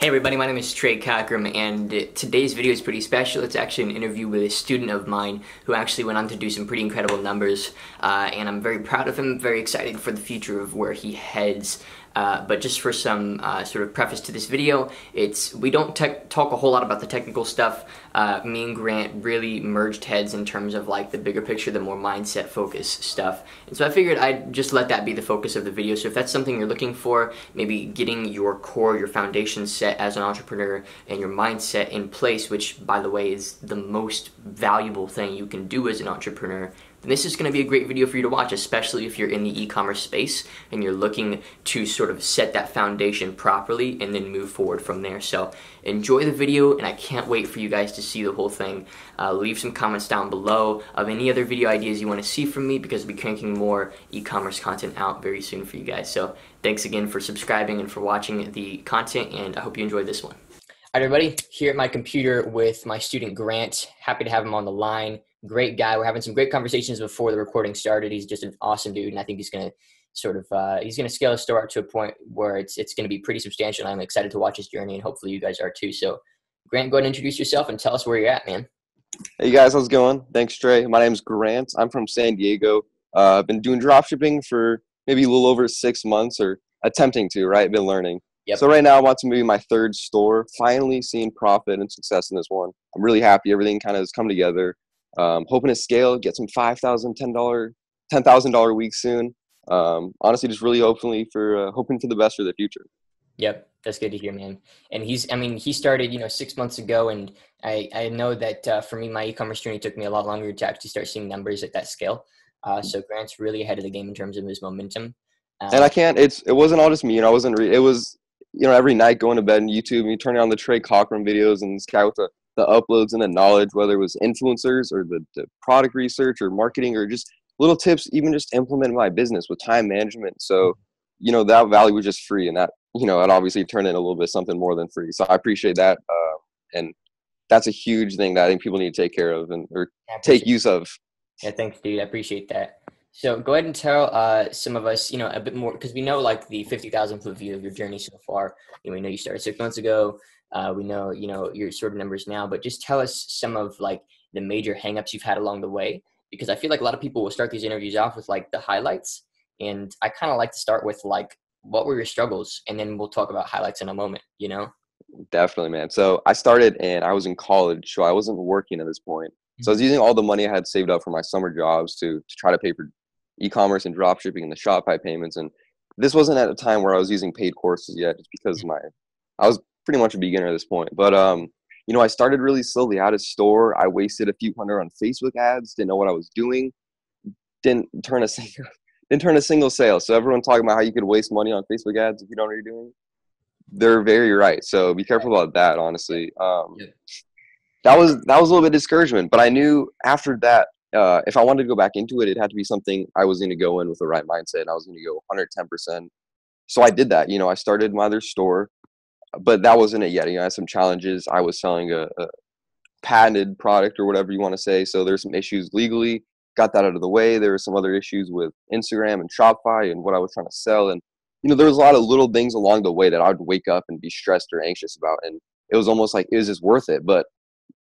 Hey everybody, my name is Trey, and today's video is pretty special. It's actually an interview with a student of mine who actually went on to do some pretty incredible numbers, and I'm very proud of him, very excited for the future of where he heads. But just for some sort of preface to this video, we don't talk a whole lot about the technical stuff. Me and Grant really merged heads in terms of like the bigger picture, the more mindset focused stuff. And so I figured I'd just let that be the focus of the video. So if that's something you're looking for, maybe getting your core, your foundation set as an entrepreneur and your mindset in place, which by the way is the most valuable thing you can do as an entrepreneur, then this is going to be a great video for you to watch, especially if you're in the e-commerce space and you're looking to sort of set that foundation properly and then move forward from there. So enjoy the video, and I can't wait for you guys to see the whole thing. Leave some comments down below of any other video ideas you want to see from me, because I'll be cranking more e-commerce content out very soon for you guys. So thanks again for subscribing and for watching the content, and I hope you enjoyed this one. All right, everybody, here at my computer with my student Grant. Happy to have him on the line. Great guy. We're having some great conversations before the recording started. He's just an awesome dude, and I think he's going to sort of he's going to scale his store up to a point where it's going to be pretty substantial. I'm excited to watch his journey, and hopefully you guys are too. So, Grant, go ahead and introduce yourself and tell us where you're at, man. Hey guys, how's it going? Thanks, Trey. My name's Grant. I'm from San Diego. I've been doing dropshipping for maybe a little over 6 months, or attempting to, right? Been learning. Yep. So right now I'm on to maybe my third store, finally seeing profit and success in this one. I'm really happy. Everything kind of has come together. Hoping to scale, get some $5,000, $10,000 weeks soon. Honestly, just really hoping for the best for the future. Yep, that's good to hear, man. And he started, 6 months ago, and I know that for me, my e-commerce journey took me a lot longer to actually start seeing numbers at that scale. So Grant's really ahead of the game in terms of his momentum. And it wasn't all just me, it was, every night going to bed on YouTube, and you turn on the Trey Cochran videos, and this guy with the uploads and the knowledge, whether it was influencers or the product research or marketing or just little tips, even just implement my business with time management. So, that value was just free, and that, it obviously turned in a little bit something more than free. So I appreciate that. And that's a huge thing that I think people need to take care of or take use of. Yeah, thanks, dude. I appreciate that. So go ahead and tell some of us, a bit more, because we know like the 50,000 foot view of your journey so far. We know you started 6 months ago. We know, your sort of numbers now, but just tell us some of like the major hangups you've had along the way, because I feel like a lot of people will start these interviews off with like the highlights. And I kind of like to start with like, what were your struggles? And then we'll talk about highlights in a moment, Definitely, man. So I started and I was in college, so I wasn't working at this point. So I was using all the money I had saved up for my summer jobs to try to pay for e-commerce and drop shipping and the Shopify payments. And this wasn't at a time where I was using paid courses yet, just because I was pretty much a beginner at this point. But I started really slowly out of store. I wasted a few hundred on Facebook ads, didn't know what I was doing, didn't turn a single sale. So everyone talking about how you could waste money on Facebook ads if you don't know what you're doing, they're very right. So be careful about that, honestly. That was a little bit of discouragement, but I knew after that, if I wanted to go back into it, it had to be something I was going to go in with the right mindset, and I was going to go 110%. So I did that. I started my other store, but that wasn't it yet. I had some challenges. I was selling a patented product or whatever you want to say. So there's some issues legally, got that out of the way. There were some other issues with Instagram and Shopify and what I was trying to sell. And, there was a lot of little things along the way that I would wake up and be stressed or anxious about. And it was almost like, is this worth it? But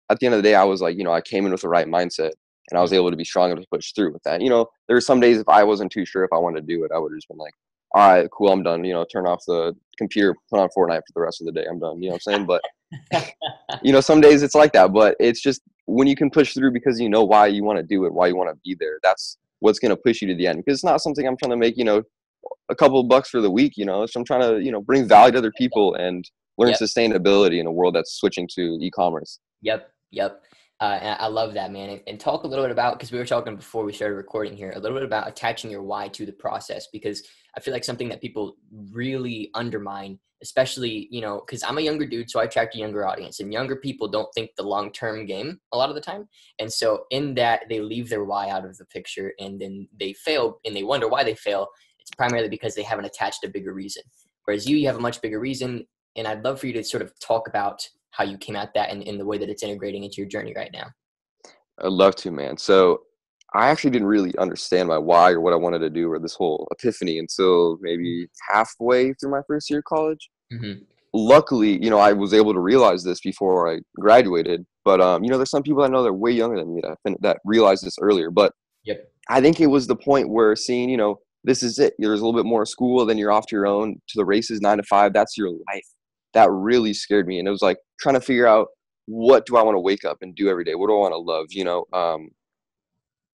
at the end of the day, I was like, I came in with the right mindset, and I was able to be strong enough to push through with that. There were some days if I wasn't too sure if I wanted to do it, I would have just been like, all right, cool, I'm done. Turn off the computer, put on Fortnite for the rest of the day. I'm done. You know what I'm saying? But, some days it's like that. But it's just when you can push through because you know why you want to do it, why you want to be there, that's what's going to push you to the end. Because it's not something I'm trying to make, a couple of bucks for the week. So I'm trying to, bring value to other people and learn sustainability in a world that's switching to e-commerce. Yep. And I love that, man. And talk a little bit about, because we were talking before we started recording here, a little bit about attaching your why to the process, because I feel like something that people really undermine, especially, because I'm a younger dude, so I attract a younger audience, and younger people don't think the long-term game a lot of the time. And so in that, they leave their why out of the picture, and then they fail, and they wonder why they fail. It's primarily because they haven't attached a bigger reason. Whereas you have a much bigger reason, and I'd love for you to sort of talk about how you came at that and in the way that it's integrating into your journey right now. I'd love to, man. So I actually didn't really understand my why or what I wanted to do or this whole epiphany until maybe halfway through my first year of college. Mm-hmm. luckily, I was able to realize this before I graduated. But there's some people I know that are way younger than me that realized this earlier. But Yep. I think it was the point where seeing, this is it. There's a little bit more of school, then you're off to your own, to the races, 9 to 5. That's your life. That really scared me. And it was like trying to figure out, what do I want to wake up and do every day? What do I want to love?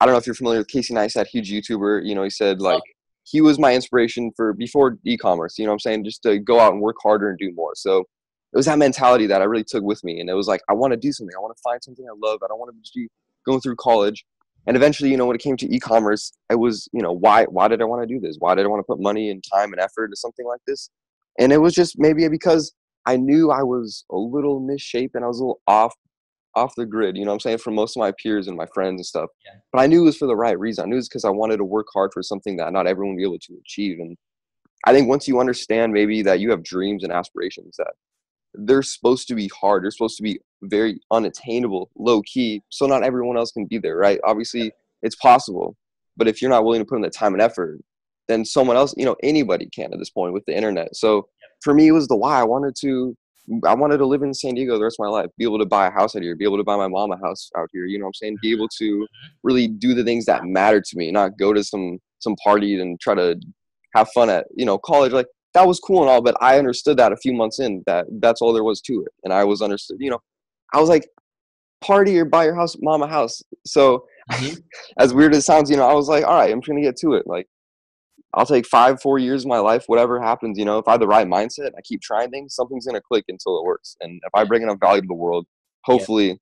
I don't know if you're familiar with Casey Neistat, huge YouTuber. He said like he was my inspiration for before e-commerce. You know what I'm saying? Just to go out and work harder and do more. So it was that mentality that I really took with me. And it was like, I want to do something. I want to find something I love. I don't want to just be going through college. And eventually, when it came to e-commerce, it was, why did I want to do this? Why did I want to put money and time and effort into something like this? And it was just maybe because I knew I was a little misshapen and I was a little off the grid, you know what I'm saying, from most of my peers and my friends and stuff. Yeah. But I knew it was for the right reason. I knew it was because I wanted to work hard for something that not everyone would be able to achieve. And I think once you understand maybe that you have dreams and aspirations, that they're supposed to be hard, they're supposed to be very unattainable, low key, so not everyone else can be there, right? Obviously, it's possible. But if you're not willing to put in the time and effort, then someone else, anybody can at this point with the internet. So for me, it was the why. I wanted to live in San Diego the rest of my life, be able to buy a house out here, be able to buy my mom a house out here, you know what I'm saying? Be able to really do the things that matter to me, not go to some party and try to have fun at, college. Like, that was cool and all, but I understood that a few months in, that that's all there was to it. And I was understood, I was like, party or buy your house, mom a house. So as weird as it sounds, I was like, all right, I'm trying to get to it. Like, I'll take 4 years of my life, whatever happens, if I have the right mindset, I keep trying things, something's going to click until it works. And if I bring enough value to the world, hopefully,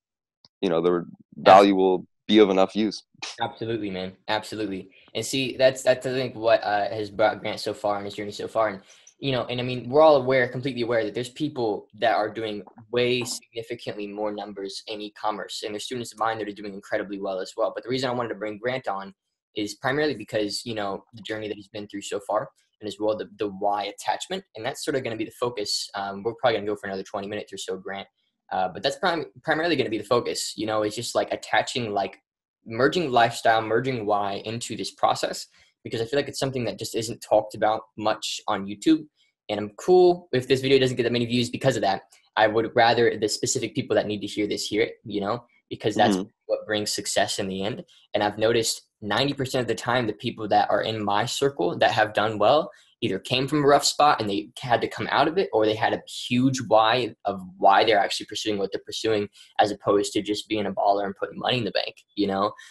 the value will be of enough use. Absolutely, man. Absolutely. And see, that's I think what has brought Grant so far in his journey so far. And and I mean, we're all completely aware that there's people that are doing way significantly more numbers in e-commerce, and there's students of mine that are doing incredibly well as well. But the reason I wanted to bring Grant on is primarily because the journey that he's been through so far, and as well the why attachment, and that's sort of going to be the focus. We're probably going to go for another 20 minutes or so, Grant. But that's primarily going to be the focus. It's just like attaching, like merging lifestyle, merging why into this process, because I feel like it's something that just isn't talked about much on YouTube. And I'm cool if this video doesn't get that many views because of that. I would rather the specific people that need to hear this hear it, because that's what brings success in the end. And I've noticed 90% of the time, the people that are in my circle that have done well either came from a rough spot and they had to come out of it, or they had a huge why of why they're actually pursuing what they're pursuing, as opposed to just being a baller and putting money in the bank,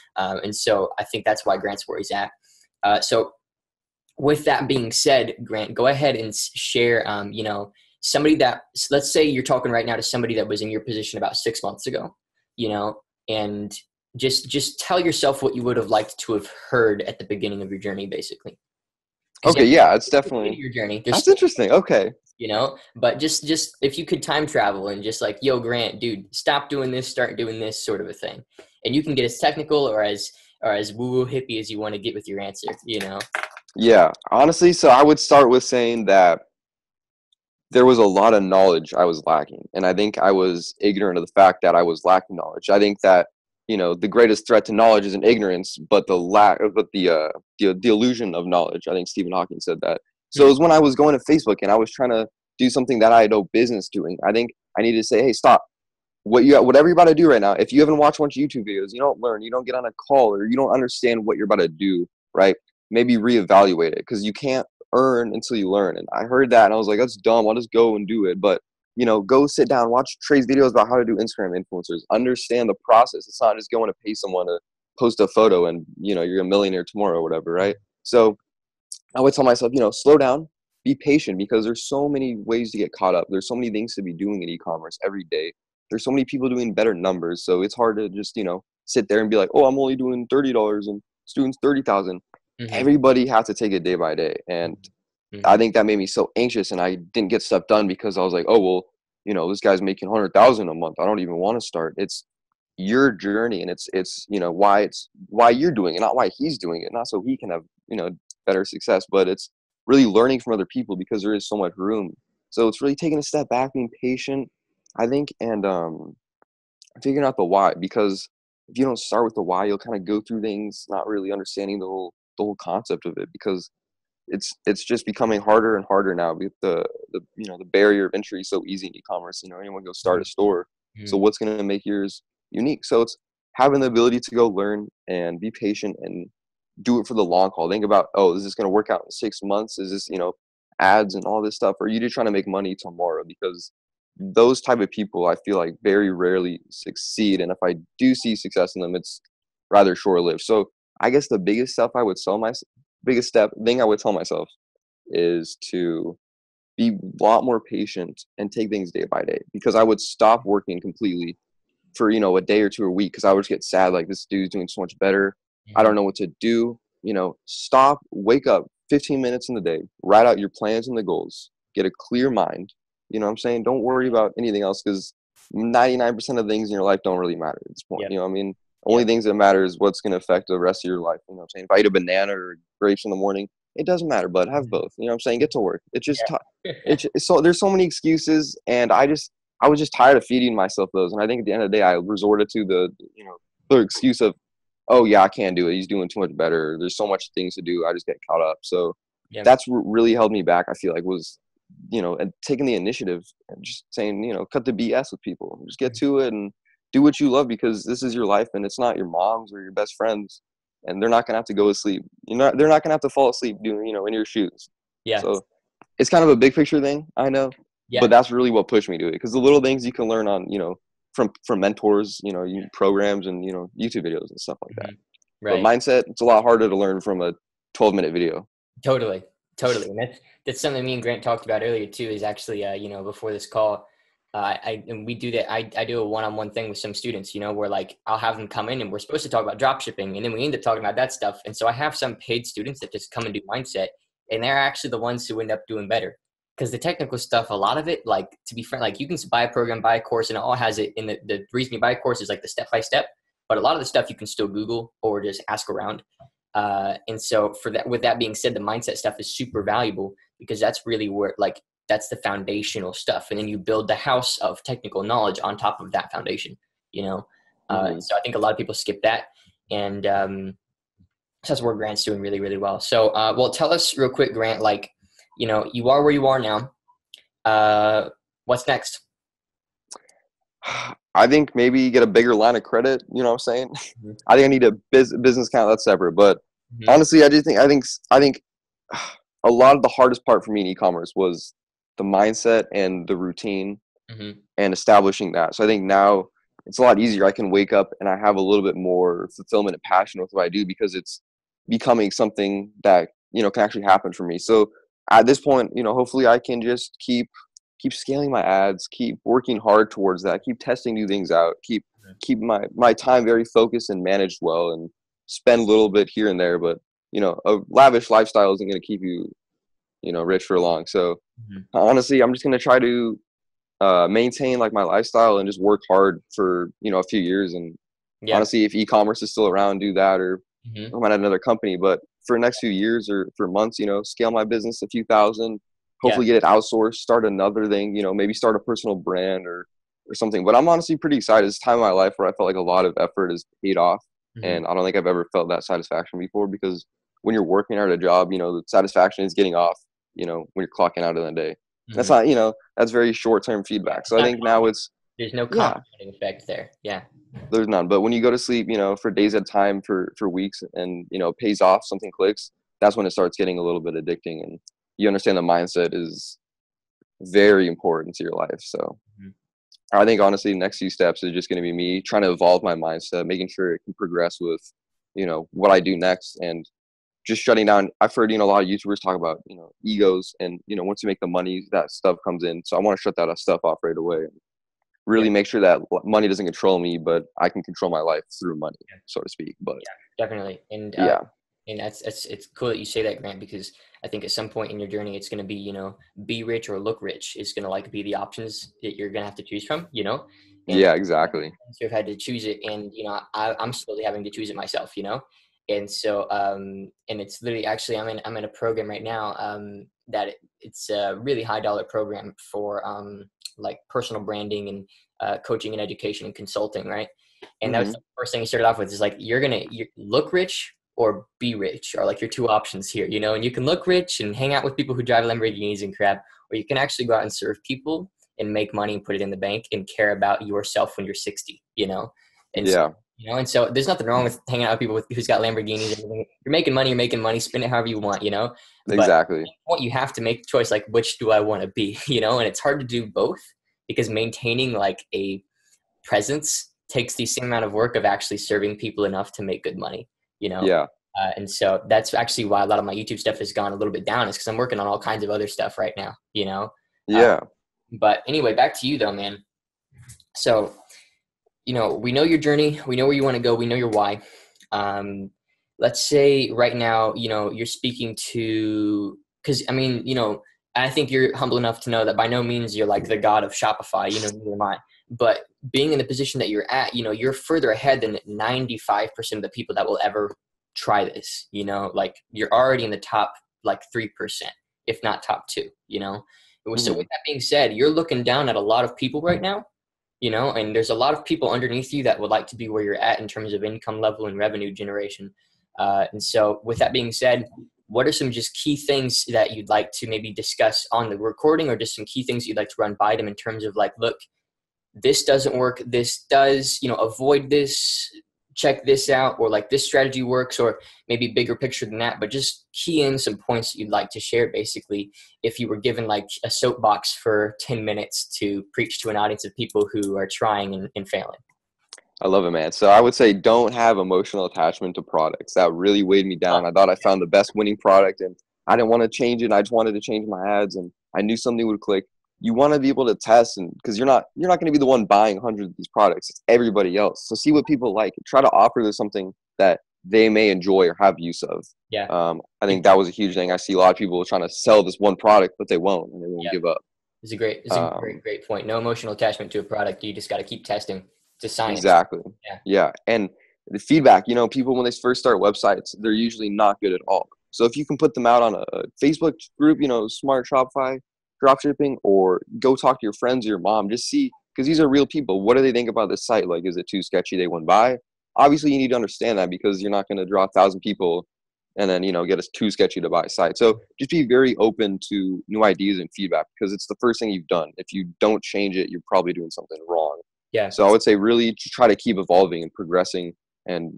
and so I think that's why Grant's where he's at. So with that being said, Grant, go ahead and share, somebody that, let's say you're talking right now to somebody that was in your position about 6 months ago, and just tell yourself what you would have liked to have heard at the beginning of your journey, basically. Okay, yeah, it's definitely your journey. That's interesting. Okay. But just if you could time travel and just like, yo, Grant, dude, stop doing this, start doing this, sort of a thing. And you can get as technical or as woo-woo hippie as you want to get with your answer, Yeah, honestly, so I would start with saying that there was a lot of knowledge I was lacking. And I think I was ignorant of the fact that I was lacking knowledge. I think that, the greatest threat to knowledge isn't ignorance, but the illusion of knowledge. I think Stephen Hawking said that. So it was when I was going to Facebook and I was trying to do something that I had no business doing. I think I needed to say, hey, stop. Whatever you're about to do right now, if you haven't watched a bunch of YouTube videos, you don't learn, you don't get on a call, or you don't understand what you're about to do, right? Maybe reevaluate it, because you can't earn until you learn. And I heard that and I was like, that's dumb. I'll just go and do it. But go sit down, watch Trey's videos about how to do Instagram influencers, understand the process. It's not just going to pay someone to post a photo and, you're a millionaire tomorrow or whatever, right? So I would tell myself, slow down, be patient, because there's so many ways to get caught up. There's so many things to be doing in e-commerce every day. There's so many people doing better numbers. So it's hard to just, sit there and be like, oh, I'm only doing $30 and students 30,000. Everybody has to take it day by day. And I think that made me so anxious, and I didn't get stuff done because I was like, oh, well, this guy's making 100,000 a month. I don't even want to start. It's your journey, and it's why you're doing it, not why he's doing it, not so he can have, better success, but it's really learning from other people, because there is so much room. So it's really taking a step back, being patient, I think, and figuring out the why, because if you don't start with the why, you'll kind of go through things not really understanding the whole concept of it, because it's just becoming harder and harder now with the the barrier of entry is so easy in e-commerce. Anyone can go start a store. So Mm-hmm. what's going to make yours unique? So it's having the ability to go learn and be patient and do it for the long haul. Think about, oh, is this going to work out in 6 months? Is this, ads and all this stuff? Or are you just trying to make money tomorrow? Because those type of people, I feel like, very rarely succeed. And if I do see success in them, it's rather short lived. So I guess the biggest step thing I would tell myself is to be a lot more patient and take things day by day, because I would stop working completely for a day or two a week because I would just get sad, like, this dude's doing so much better. I Mm-hmm. don't know what to do. Stop, wake up 15 minutes in the day, write out your plans and the goals, get a clear mind. You know what I'm saying? Don't worry about anything else, because 99% of things in your life don't really matter at this point. Yep. You know what I mean? Only Yep. thing that matters is what's going to affect the rest of your life. You know what I'm saying? If I eat a banana or grapes in the morning, it doesn't matter, but have both. You know what I'm saying? Get to work. It's just Yeah. it's so there's so many excuses, and I was just tired of feeding myself those. And I think at the end of the day, I resorted to the excuse of, oh yeah, I can't do it. He's doing too much better. There's so much things to do. I just get caught up. So Yeah. that's what really held me back. I feel like was, and taking the initiative and just saying, cut the BS with people. Just get to it and do what you love, because this is your life and it's not your mom's or your best friends. And they're not gonna have to go to sleep. They're not gonna have to fall asleep doing, in your shoes. Yeah. So it's kind of a big picture thing, I know, but Yeah. that's really what pushed me to it. Because the little things you can learn on, from mentors, programs and YouTube videos and stuff like that. Mhm. But Right. mindset, it's a lot harder to learn from a 12-minute video. Totally. Totally. And that's something me and Grant talked about earlier too, is actually, before this call, and we do that. I do a one-on-one thing with some students, where like I'll have them come in and we're supposed to talk about drop shipping, and then we end up talking about that stuff. And so I have some paid students that just come and do mindset, and they're actually the ones who end up doing better. Because the technical stuff, a lot of it, like, to be frank, like, you can buy a program, buy a course, and it all has it in the reason you buy a course is like the step-by-step, but a lot of the stuff you can still Google or just ask around. And so with that being said, the mindset stuff is super valuable, because that's really where, like, that's the foundational stuff. And then you build the house of technical knowledge on top of that foundation, you know? Mm-hmm. So I think a lot of people skip that. And so that's where Grant's doing really, really well. So, well, tell us real quick, Grant, like, you are where you are now. What's next? I think maybe get a bigger line of credit. You know what I'm saying? Mhm. I think I need a business account. That's separate. But Mhm. honestly, I think a lot of the hardest part for me in e-commerce was the mindset and the routine Mhm. and establishing that. So I think now it's a lot easier. I can wake up and I have a little bit more fulfillment and passion with what I do, because it's becoming something that, can actually happen for me. So at this point, hopefully I can just keep scaling my ads, keep working hard towards that, keep testing new things out, keep my time very focused and managed well, and spend a little bit here and there. But, a lavish lifestyle isn't going to keep you, rich for long. So Mhm. honestly, I'm just going to try to maintain like my lifestyle and just work hard for a few years. And Yeah. honestly, if e-commerce is still around, do that, or Mhm. I might have another company. But for the next few years or for months, scale my business a few thousand, Yeah. hopefully get it outsourced, start another thing, maybe start a personal brand or something. But I'm honestly pretty excited. It's a time in my life where I felt like a lot of effort is paid off, Mhm. and I don't think I've ever felt that satisfaction before. Because when you're working at a job, the satisfaction is getting off, when you're clocking out of the day. That's Mhm. not, that's very short-term Yeah. feedback. It's So I not think now it's, There's no yeah, compounding effect there. Yeah. there's none. But when you go to sleep, for days at a time, for weeks, and it pays off, something clicks, that's when it starts getting a little bit addicting, and you understand the mindset is very important to your life. So Mhm. I think honestly, the next few steps is just going to be me trying to evolve my mindset, making sure it can progress with, what I do next, and just shutting down. I've heard, a lot of YouTubers talk about, egos, and, once you make the money, that stuff comes in. So I want to shut that stuff off right away. Yeah. Really make sure that money doesn't control me, but I can control my life through money, Yeah. so to speak. But Definitely. yeah, And that's it's cool that you say that, Grant, because I think at some point in your journey, it's going to be, be rich or look rich is going to like be the options that you're going to have to choose from, and yeah, exactly. so I've had to choose it, and I'm slowly having to choose it myself, and so and it's literally, actually, I'm in a program right now, that it's a really high dollar program for like personal branding and coaching and education and consulting, right? And that was Hmm. the first thing he started off with, is like, you look rich or be rich are like your two options here, you know, and you can look rich and hang out with people who drive Lamborghinis and crap, or you can actually go out and serve people and make money and put it in the bank and care about yourself when you're 60, you know? And so, Yeah, you know, and so there's nothing wrong with hanging out with people who's got Lamborghinis. And everything. You're making money, spend it however you want, you know? But exactly. what you have to make a choice, like, which do I want to be, you know? And it's hard to do both because maintaining like a presence takes the same amount of work of actually serving people enough to make good money, you know? Yeah. And so that's actually why a lot of my YouTube stuff has gone a little bit down, is because I'm working on all kinds of other stuff right now, you know? Yeah. But anyway, back to you though, man. So, you know, we know your journey, we know where you want to go, we know your why. Let's say right now, you know, you're speaking to, because I mean, you know, I think you're humble enough to know that by no means you're like the god of Shopify, you know, neither am I. But being in the position that you're at, you know, you're further ahead than 95% of the people that will ever try this, you know, like you're already in the top like 3%, if not top 2, you know. So Hmm. with that being said, you're looking down at a lot of people right now, you know, and there's a lot of people underneath you that would like to be where you're at in terms of income level and revenue generation. And so with that being said, what are some just key things that you'd like to maybe discuss on the recording, or just some key things you'd like to run by them in terms of like, look, this doesn't work, this does, you know, avoid this, check this out, or like this strategy works, or maybe bigger picture than that, but just key in some points that you'd like to share basically, if you were given like a soapbox for 10 minutes to preach to an audience of people who are trying and failing. I love it, man. So I would say don't have emotional attachment to products. That really weighed me down. I thought I found the best winning product and I didn't want to change it. I just wanted to change my ads and I knew something would click. You want to be able to test, and because you're not going to be the one buying hundreds of these products. It's everybody else. So see what people like. Try to offer them something that they may enjoy or have use of. Yeah. I think that was a huge thing. I see a lot of people trying to sell this one product, but they won't, and they won't give up. It's a great point. No emotional attachment to a product. You just got to keep testing. It's a science. Exactly. Yeah. And the feedback, you know, people when they first start websites, they're usually not good at all. So if you can put them out on a Facebook group, you know, Smart Shopify Dropshipping, or go talk to your friends or your mom, just see, because these are real people. What do they think about this site? Like, is it too sketchy? They wouldn't buy. Obviously, you need to understand that, because you're not going to draw 1,000 people and then, you know, get us too sketchy to buy a site. So just be very open to new ideas and feedback, because it's the first thing you've done. If you don't change it, you're probably doing something wrong. Yeah. So I would say really try to keep evolving and progressing, and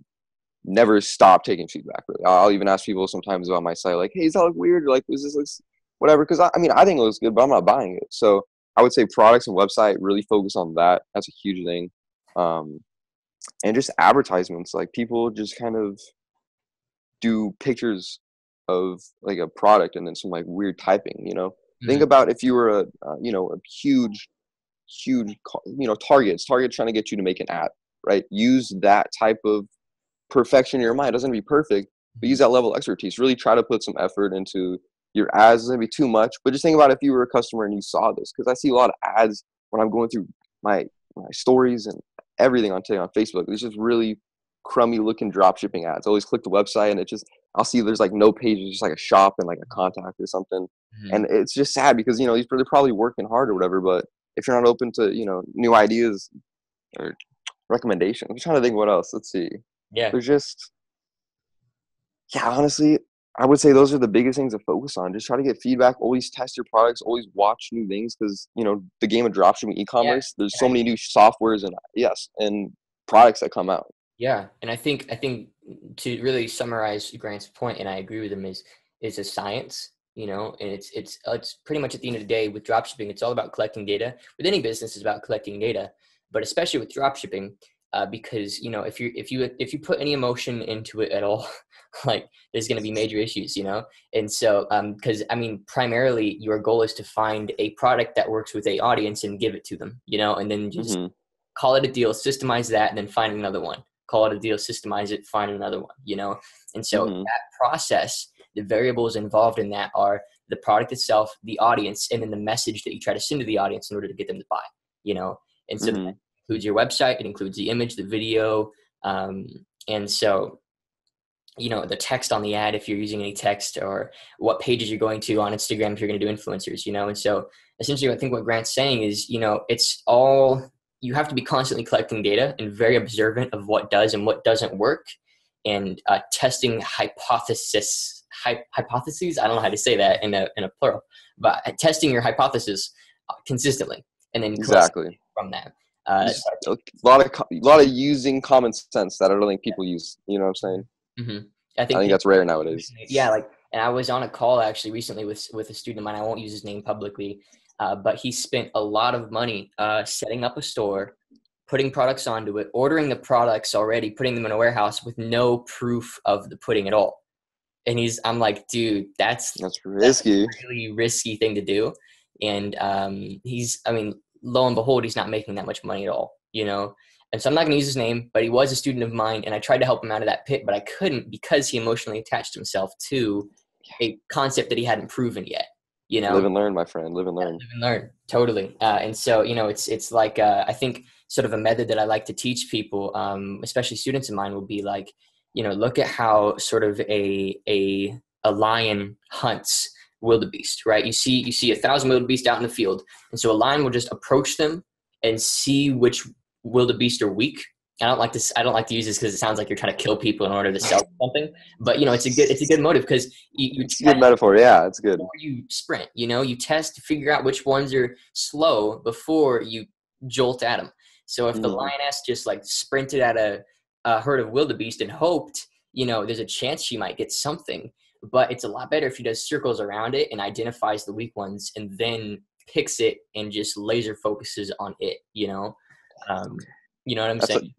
never stop taking feedback. Really, I'll even ask people sometimes about my site, like, "Hey, does that look weird?" Or like, "Was this looks whatever?" Because I mean, I think it looks good, but I'm not buying it. So I would say products and website, really focus on that. That's a huge thing. And just advertisements, like people just kind of do pictures of like a product and then some like weird typing. You know, think about if you were a you know, a huge you know, targets trying to get you to make an ad, right? Use that type of perfection in your mind. It doesn't have to be perfect, but use that level of expertise. Really try to put some effort into your ads. It doesn't be too much, but just think about if you were a customer and you saw this, because I see a lot of ads when I'm going through my stories and everything on Facebook. It's just really crummy looking drop shipping ads. I always click the website and it just, I'll see there's like no page, it's just like a shop and like a contact or something. And it's just sad, because, you know, they're probably working hard or whatever, but if you're not open to, you know, new ideas or recommendations, I'm trying to think what else. Let's see. Yeah. There's just, yeah, honestly, I would say those are the biggest things to focus on. Just try to get feedback. Always test your products. Always watch new things, because, you know, the game of dropshipping e-commerce, there's so many new softwares and products that come out. Yeah, and I think to really summarize Grant's point, and I agree with him, is a science, you know, and it's pretty much at the end of the day with dropshipping, it's all about collecting data. With any business, it's about collecting data, but especially with dropshipping, because, you know, if you put any emotion into it at all, like there's going to be major issues, you know. And so because I mean, primarily your goal is to find a product that works with a audience and give it to them, you know, and then just call it a deal, systemize that, and then find another one. Call it a deal, systemize it, find another one, you know? And so that process, the variables involved in that are the product itself, the audience, and then the message that you try to send to the audience in order to get them to buy, you know? And so that includes your website, it includes the image, the video. And so, you know, the text on the ad, if you're using any text, or what pages you're going to on Instagram, if you're going to do influencers, you know? And so essentially I think what Grant's saying is, you know, it's all, you have to be constantly collecting data and very observant of what does and what doesn't work. and testing hypotheses. I don't know how to say that in a plural, but testing your hypothesis consistently, and then Exactly. from that. Just a lot of using common sense that I don't think people use. You know what I'm saying? Mm-hmm. I think that's rare nowadays. Yeah, like, and I was on a call actually recently with a student of mine. I won't use his name publicly, but he spent a lot of money setting up a store, putting products onto it, ordering the products already, putting them in a warehouse with no proof of the pudding at all. And I'm like, dude, that's risky. That's a really risky thing to do. And lo and behold, he's not making that much money at all, you know? And so I'm not going to use his name, but he was a student of mine, and I tried to help him out of that pit, but I couldn't because he emotionally attached himself to a concept that he hadn't proven yet, you know? Live and learn, my friend. Live and learn. Live and learn, totally. And so, you know, it's like, I think sort of a method that I like to teach people, especially students of mine, will be like, you know, look at how sort of a lion hunts wildebeest, right? You see 1,000 wildebeest out in the field, and so a lion will just approach them and see which wildebeest are weak. I don't like to use this because it sounds like you're trying to kill people in order to sell something, but you know, it's a good motive because it's a good metaphor. Yeah, it's good. Before you sprint, you know, you test to figure out which ones are slow before you jolt at them. So if the lioness just like sprinted at a herd of wildebeest and hoped, you know, there's a chance she might get something. But it's a lot better if she does circles around it and identifies the weak ones and then picks it and just laser focuses on it, you know? You know what I'm saying?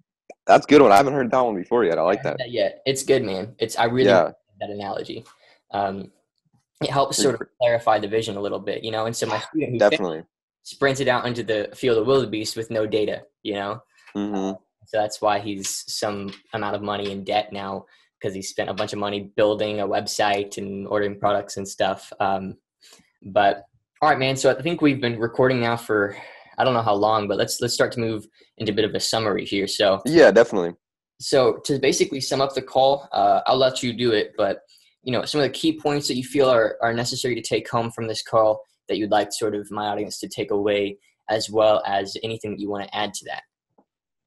That's a good one. I haven't heard that one before yet. I like that. Yeah, it's good, man. I really like that analogy. It helps sort of clarify the vision a little bit, you know? And so my student who sprinted out into the field of wildebeest with no data, you know? So that's why he's some amount of money in debt now, because he spent a bunch of money building a website and ordering products and stuff. But all right, man. So I think we've been recording now for, I don't know how long, but let's start to move into a bit of a summary here. So yeah, definitely. So to basically sum up the call, I'll let you do it, but you know, some of the key points that you feel are necessary to take home from this call that you'd like sort of my audience to take away, as well as anything that you want to add to that.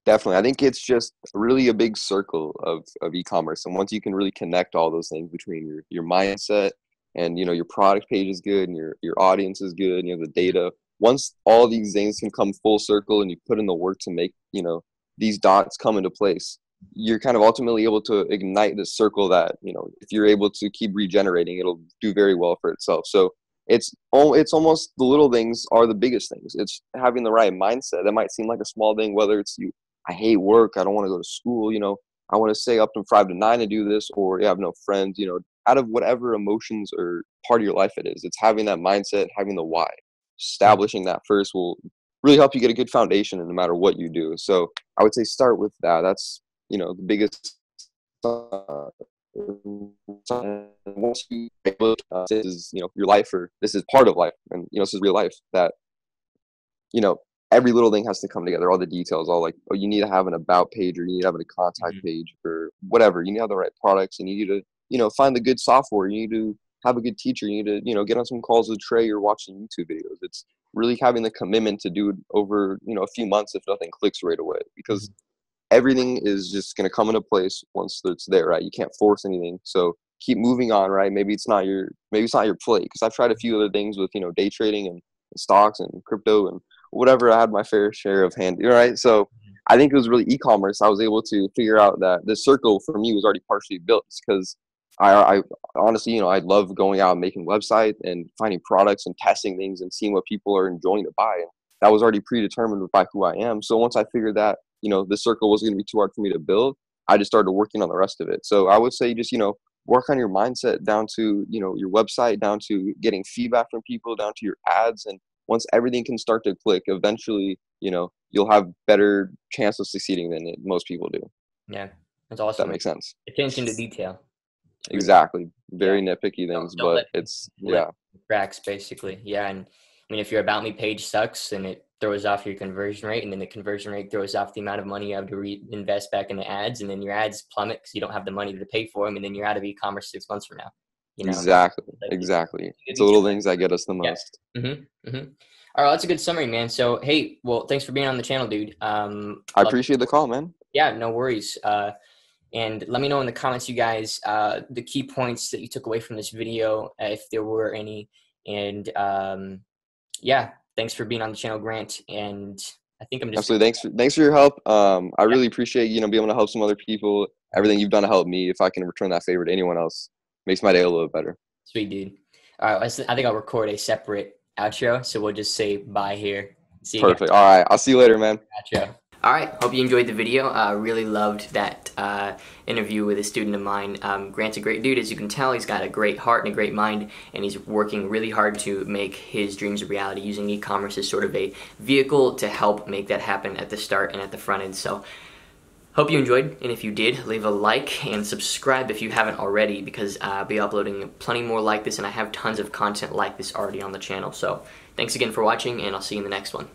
Definitely. I think it's just really a big circle of e-commerce. And once you can really connect all those things between your mindset and, you know, your product page is good and your audience is good and you have the data, once all these things can come full circle and you put in the work to make, you know, these dots come into place, you're kind of ultimately able to ignite this circle that, you know, if you're able to keep regenerating, it'll do very well for itself. So it's almost the little things are the biggest things. It's having the right mindset. That might seem like a small thing, whether it's I hate work, I don't want to go to school, you know, I want to stay up from 5 to 9 to do this, or you have no friends, you know, out of whatever emotions or part of your life it is. It's having that mindset, having the why. Establishing that first will really help you get a good foundation no matter what you do. So I would say start with that. That's, you know, the biggest once you this is, you know, your life, or this is part of life, and you know, this is real life, that, you know, every little thing has to come together, all the details, all like, oh, you need to have an about page, or you need to have a contact page, or whatever. You need to have the right products, and you need to, you know, find the good software. You need to have a good teacher. You need to, you know, get on some calls with Trey or watching YouTube videos. It's really having the commitment to do it over, you know, a few months if nothing clicks right away, because everything is just going to come into place once it's there, right? You can't force anything. So keep moving on, right? Maybe it's not your plate, because I've tried a few other things with, you know, day trading and stocks and crypto and whatever. I had my fair share of handy, right? So I think it was really e-commerce. I was able to figure out that the circle for me was already partially built, because I honestly, you know, I love going out and making websites and finding products and testing things and seeing what people are enjoying to buy. And that was already predetermined by who I am. So once I figured that, you know, the circle wasn't going to be too hard for me to build, I just started working on the rest of it. So I would say just, you know, work on your mindset down to, you know, your website, down to getting feedback from people, down to your ads. And once everything can start to click, eventually, you know, you'll have better chance of succeeding than most people do. Yeah, that's awesome. That makes sense. Attention to detail. Exactly. Very nitpicky things, but it's, cracks basically. Yeah. And I mean, if your About Me page sucks and it throws off your conversion rate, and then the conversion rate throws off the amount of money you have to reinvest back into ads, and then your ads plummet because you don't have the money to pay for them, and then you're out of e-commerce 6 months from now. You know? Exactly. It's the little things that get us the most. All right, that's a good summary, man. So, hey, well, thanks for being on the channel, dude. I appreciate the call, man. Yeah, no worries. And let me know in the comments, you guys, the key points that you took away from this video, if there were any. And yeah, thanks for being on the channel, Grant. And I think I'm just Absolutely. Thanks for your help. I really appreciate, being able to help some other people. Everything you've done to help me. If I can return that favor to anyone else, makes my day a little bit better. Sweet, dude. All right, I think I'll record a separate outro, so we'll just say bye here. See you Perfect. All right. I'll see you later, man. Outro. All right, hope you enjoyed the video. Really loved that interview with a student of mine. Grant's a great dude, as you can tell. He's got a great heart and a great mind, and he's working really hard to make his dreams a reality, using e-commerce as sort of a vehicle to help make that happen at the start and at the front end. So hope you enjoyed, and if you did, leave a like and subscribe if you haven't already, because I'll be uploading plenty more like this, and I have tons of content like this already on the channel. So thanks again for watching, and I'll see you in the next one.